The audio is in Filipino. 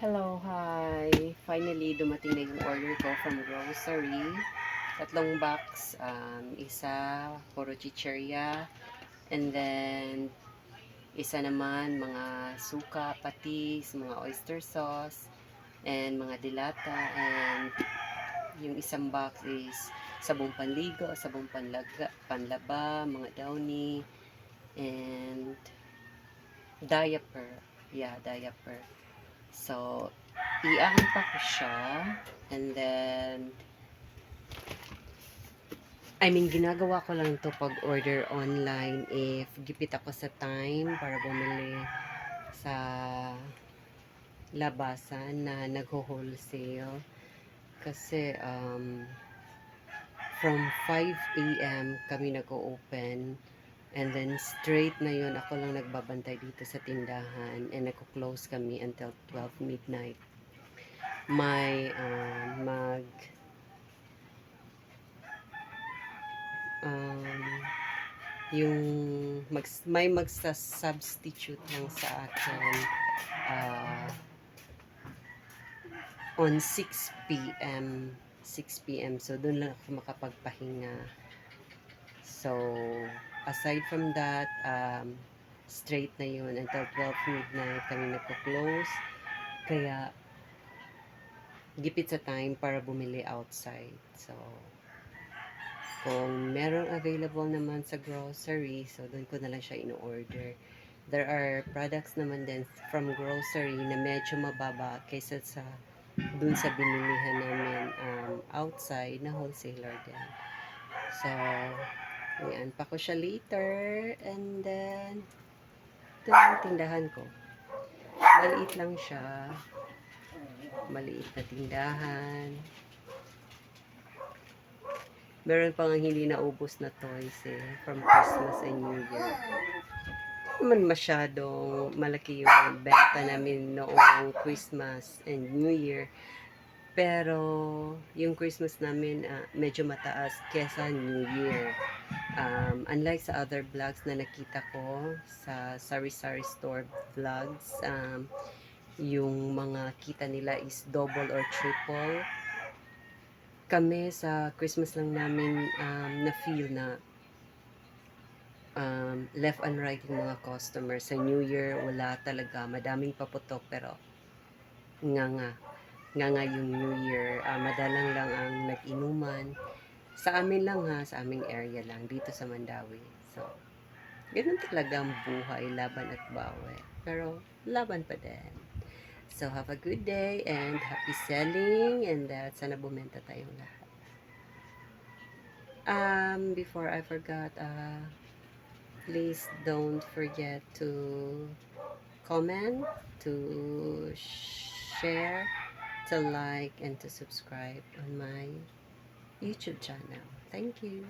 Hello, hi. Finally, dumating na yung order ko from grocery. Tatlong box, isa puro chicherya, and then isa naman mga suka, patis, mga oyster sauce, and mga dilata, and yung isang box is sabong panligo, sabong panlaba, mga downy, and diaper. Yeah, diaper. So, i-unpack ko siya. And then, ginagawa ko lang to pag order online if gipit ako sa time para bumili sa labasan na nagho-wholesale. Kasi, from 5 a.m. kami nag-open. And then, straight na yun, ako lang nagbabantay dito sa tindahan. And nagko-close kami until 12 midnight. May um, yung may magsa-substitute lang sa akin uh, on 6 p.m. 6 p.m. So, doon lang ako makapagpahinga. So, aside from that, straight na yun until 12 midnight kami nagko-close. Kaya, gipit sa time para bumili outside. So, kung merong available naman sa grocery, so doon ko na lang siya in-order. There are products naman din from grocery na medyo mababa kaysa sa dun sa binilihan namin outside na wholesaler din. So, i-unpack ko siya later and then ito yung tindahan ko. Maliit lang siya. Maliit na tindahan. Meron pang hindi naubos na toys from Christmas and New Year. Naman masyadong malaki yung benta namin noong Christmas and New Year. Pero yung Christmas namin medyo mataas kesa New Year. Unlike sa other vlogs na nakita ko sa Sari-Sari Store vlogs, yung mga kita nila is double or triple. Kami sa Christmas lang namin na-feel na left and right yung mga customers. Sa New Year, wala talaga. Madaming paputok pero nga yung New Year. Madalang lang ang nag-inuman. Sa amin lang sa aming area lang, dito sa Mandawi. So, ganun talaga ang buhay, laban at bawi. Pero, laban pa din. So, have a good day and happy selling and sana bumenta tayong lahat. Before I forgot, please don't forget to comment, to share, to like, and to subscribe on my YouTube channel. Thank you.